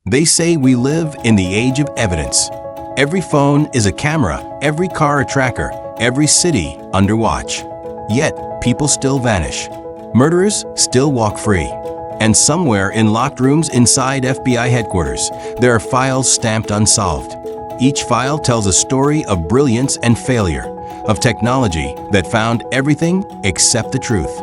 They say we live in the age of evidence. Every phone is a camera, every car a tracker, every city under watch. Yet, people still vanish. Murderers still walk free. And somewhere in locked rooms inside FBI headquarters, there are files stamped unsolved. Each file tells a story of brilliance and failure, of technology that found everything except the truth.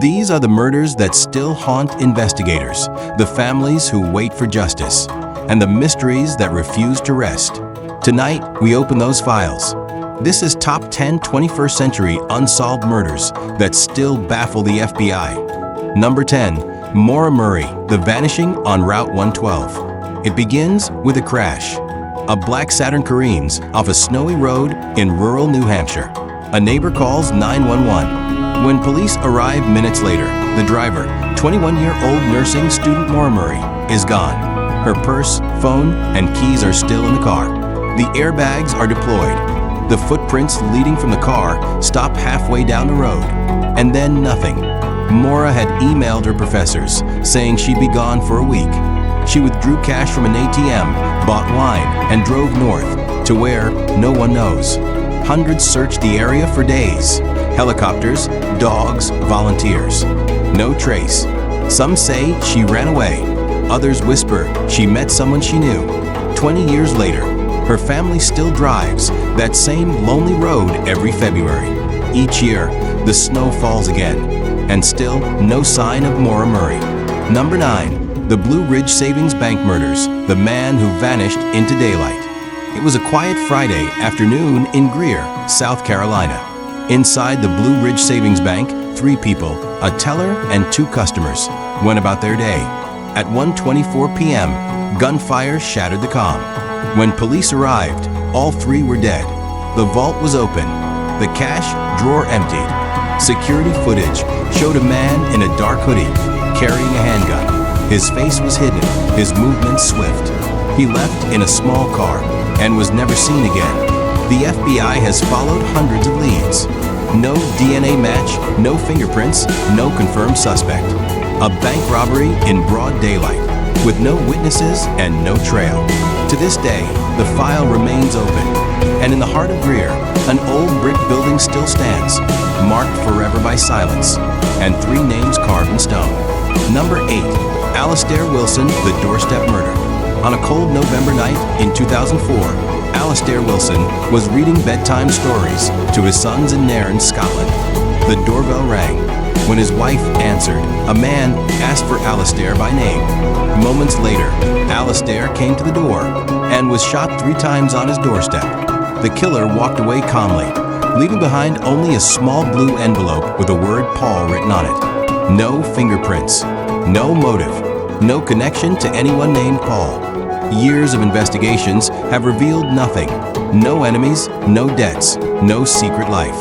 These are the murders that still haunt investigators, the families who wait for justice, and the mysteries that refuse to rest. Tonight, we open those files. This is Top 10 21st Century Unsolved Murders that still baffle the FBI. Number 10. Maura Murray, The Vanishing on Route 112. It begins with a crash. A black Saturn careens off a snowy road in rural New Hampshire. A neighbor calls 911. When police arrive minutes later, the driver, 21-year-old nursing student Maura Murray, is gone. Her purse, phone, and keys are still in the car. The airbags are deployed. The footprints leading from the car stop halfway down the road. And then nothing. Maura had emailed her professors, saying she'd be gone for a week. She withdrew cash from an ATM, bought wine, and drove north, to where no one knows. Hundreds searched the area for days. Helicopters, dogs, volunteers. No trace. Some say she ran away. Others whisper she met someone she knew. 20 years later, her family still drives that same lonely road every February. Each year, the snow falls again, and still no sign of Maura Murray. Number 9. The Blue Ridge Savings Bank Murders, the man who vanished into daylight. It was a quiet Friday afternoon in Greer, South Carolina. Inside the Blue Ridge Savings Bank, 3 people, a teller and 2 customers, went about their day. At 1:24 p.m., gunfire shattered the calm. When police arrived, all 3 were dead. The vault was open, the cash drawer emptied. Security footage showed a man in a dark hoodie, carrying a handgun. His face was hidden, his movements swift. He left in a small car and was never seen again. The FBI has followed hundreds of leads. No DNA match, no fingerprints, no confirmed suspect. A bank robbery in broad daylight, with no witnesses and no trail. To this day, the file remains open. And in the heart of Greer, an old brick building still stands, marked forever by silence, and 3 names carved in stone. Number 8. Alastair Wilson, The Doorstep Murder. On a cold November night in 2004, Alastair Wilson was reading bedtime stories to his sons in Nairn, Scotland. The doorbell rang. When his wife answered, a man asked for Alastair by name. Moments later, Alastair came to the door and was shot 3 times on his doorstep. The killer walked away calmly, leaving behind only a small blue envelope with the word Paul written on it. No fingerprints, no motive, no connection to anyone named Paul. Years of investigations have revealed nothing. No enemies, no debts, no secret life.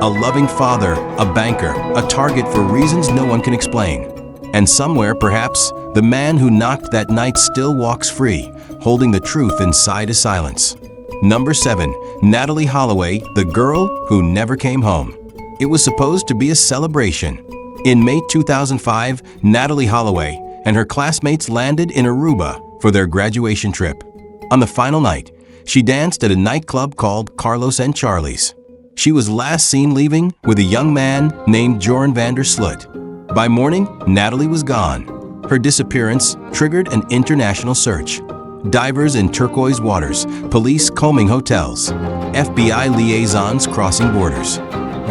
A loving father, a banker, a target for reasons no one can explain. And somewhere, perhaps, the man who knocked that night still walks free, holding the truth inside his silence. Number 7. Natalie Holloway, the girl who never came home. It was supposed to be a celebration. In May 2005, Natalie Holloway and her classmates landed in Aruba for their graduation trip. On the final night, she danced at a nightclub called Carlos and Charlie's. She was last seen leaving with a young man named Joran van der Sloot. By morning, Natalie was gone. Her disappearance triggered an international search. Divers in turquoise waters, police combing hotels, FBI liaisons crossing borders.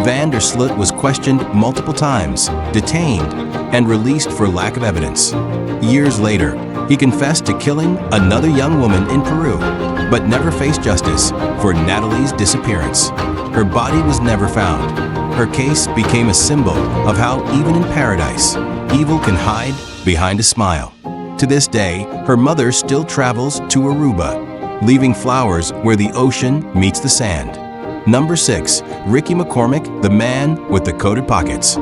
Van der Sloot was questioned multiple times, detained, and released for lack of evidence. Years later, he confessed to killing another young woman in Peru, but never faced justice for Natalie's disappearance. Her body was never found. Her case became a symbol of how even in paradise, evil can hide behind a smile. To this day, her mother still travels to Aruba, leaving flowers where the ocean meets the sand. Number 6. Ricky McCormick, the man with the coded pockets.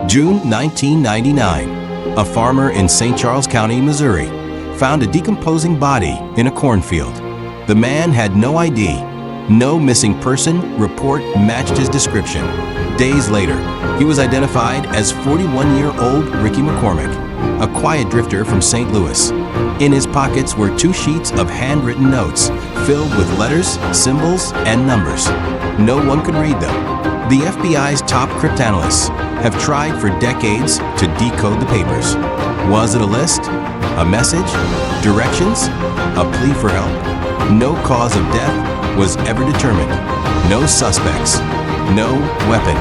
June 1999. A farmer in St. Charles County, Missouri, found a decomposing body in a cornfield. The man had no ID. No missing person report matched his description. Days later, he was identified as 41-year-old Ricky McCormick. a quiet drifter from St. Louis. In his pockets were 2 sheets of handwritten notes filled with letters, symbols, and numbers. No one could read them. The FBI's top cryptanalysts have tried for decades to decode the papers. Was it a list? A message? Directions? A plea for help? No cause of death was ever determined. No suspects. No weapon.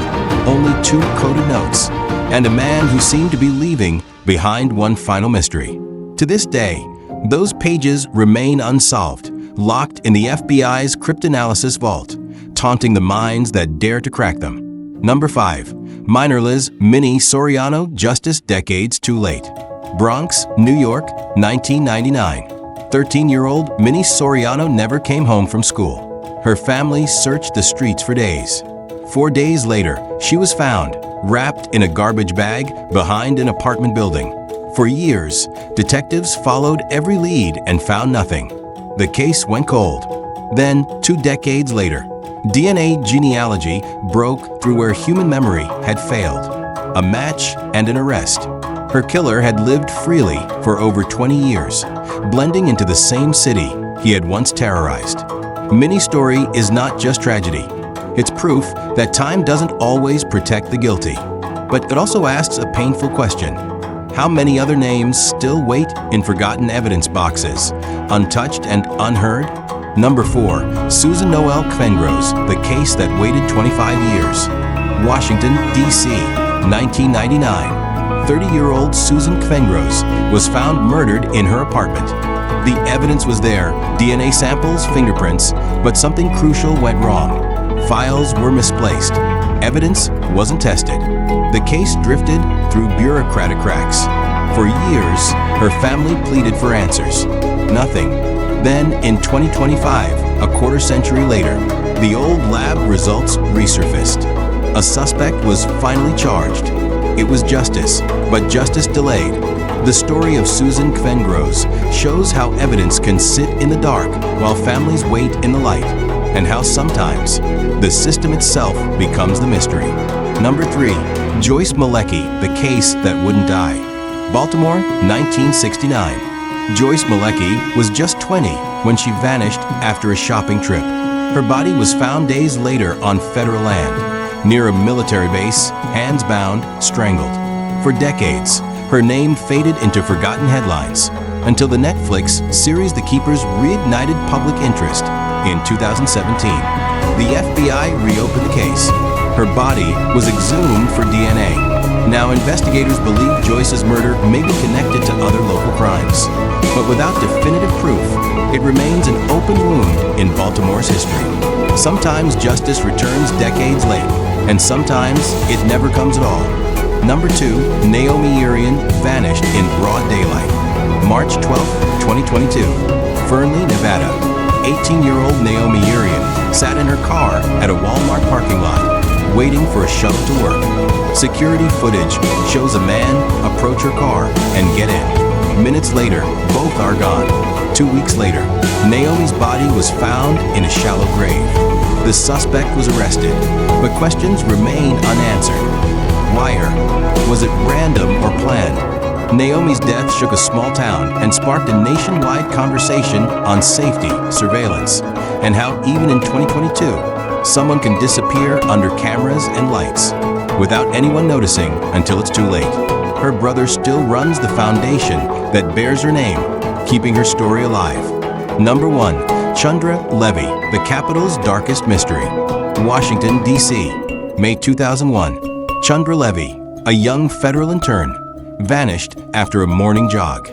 Only 2 coded notes. And a man who seemed to be leaving behind one final mystery. To this day, those pages remain unsolved, locked in the FBI's cryptanalysis vault, taunting the minds that dare to crack them. Number 5. Minor Liz Minnie Soriano, justice decades too late. Bronx, New York, 1999. 13-year-old Minnie Soriano never came home from school. Her family searched the streets for days. 4 days later, she was found, wrapped in a garbage bag behind an apartment building. For years, detectives followed every lead and found nothing. The case went cold. Then, 2 decades later, DNA genealogy broke through where human memory had failed. A match and an arrest. Her killer had lived freely for over 20 years, blending into the same city he had once terrorized. Minnie's story is not just tragedy. It's proof that time doesn't always protect the guilty. But it also asks a painful question. How many other names still wait in forgotten evidence boxes, untouched and unheard? Number 4. Susan Noel Kvengross, the case that waited 25 years. Washington, D.C., 1999. 30-year-old Susan Kvengross was found murdered in her apartment. The evidence was there, DNA samples, fingerprints, but something crucial went wrong. Files were misplaced. Evidence wasn't tested. The case drifted through bureaucratic cracks. For years, her family pleaded for answers. Nothing. Then, in 2025, a quarter century later, the old lab results resurfaced. A suspect was finally charged. It was justice, but justice delayed. The story of Susan Kvengross shows how evidence can sit in the dark while families wait in the light, and how sometimes the system itself becomes the mystery. Number 3. Joyce Malecki, the case that wouldn't die. Baltimore, 1969. Joyce Malecki was just 20 when she vanished after a shopping trip. Her body was found days later on federal land, near a military base, hands bound, strangled. For decades, her name faded into forgotten headlines, until the Netflix series The Keepers reignited public interest in 2017. The FBI reopened the case. Her body was exhumed for DNA. Now investigators believe Joyce's murder may be connected to other local crimes. But without definitive proof, it remains an open wound in Baltimore's history. Sometimes justice returns decades late, and sometimes it never comes at all. Number 2, Naomi Urian vanished in broad daylight. March 12, 2022. Fernley, Nevada. 18-year-old Naomi Urian sat in her car at a Walmart parking lot, waiting for a shuttle to work. Security footage shows a man approach her car and get in. Minutes later, both are gone. 2 weeks later, Naomi's body was found in a shallow grave. The suspect was arrested, but questions remain unanswered. Why her? Was it random or planned? Naomi's death shook a small town and sparked a nationwide conversation on safety, surveillance, and how even in 2022, someone can disappear under cameras and lights without anyone noticing until it's too late. Her brother still runs the foundation that bears her name, keeping her story alive. Number 1. Chandra Levy, the capital's darkest mystery. Washington, D.C., May 2001. Chandra Levy, a young federal intern, vanished after a morning jog.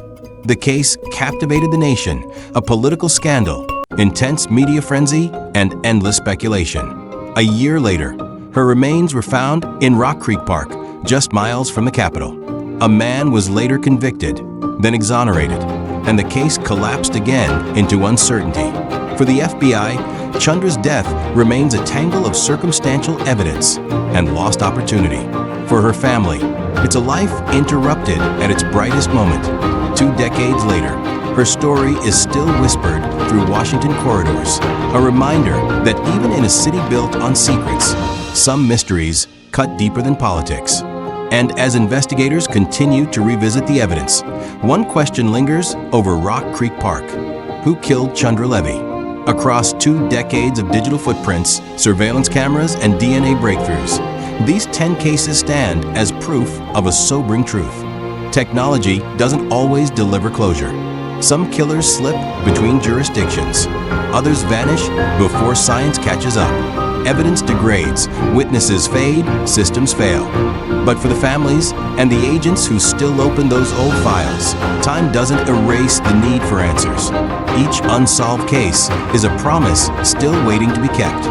The case captivated the nation, a political scandal, intense media frenzy, and endless speculation. A year later, her remains were found in Rock Creek Park, just miles from the Capitol. A man was later convicted, then exonerated, and the case collapsed again into uncertainty. For the FBI, Chandra's death remains a tangle of circumstantial evidence and lost opportunity. For her family, it's a life interrupted at its brightest moment. 2 decades later, her story is still whispered through Washington corridors, a reminder that even in a city built on secrets, some mysteries cut deeper than politics. And as investigators continue to revisit the evidence, one question lingers over Rock Creek Park. Who killed Chandra Levy? Across 2 decades of digital footprints, surveillance cameras, and DNA breakthroughs, these 10 cases stand as proof of a sobering truth. Technology doesn't always deliver closure. Some killers slip between jurisdictions. Others vanish before science catches up. Evidence degrades, witnesses fade, systems fail. But for the families and the agents who still open those old files, time doesn't erase the need for answers. Each unsolved case is a promise still waiting to be kept.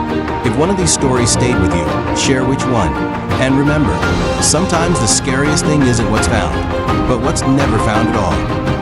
If one of these stories stayed with you, share which one. And remember, sometimes the scariest thing isn't what's found, but what's never found at all.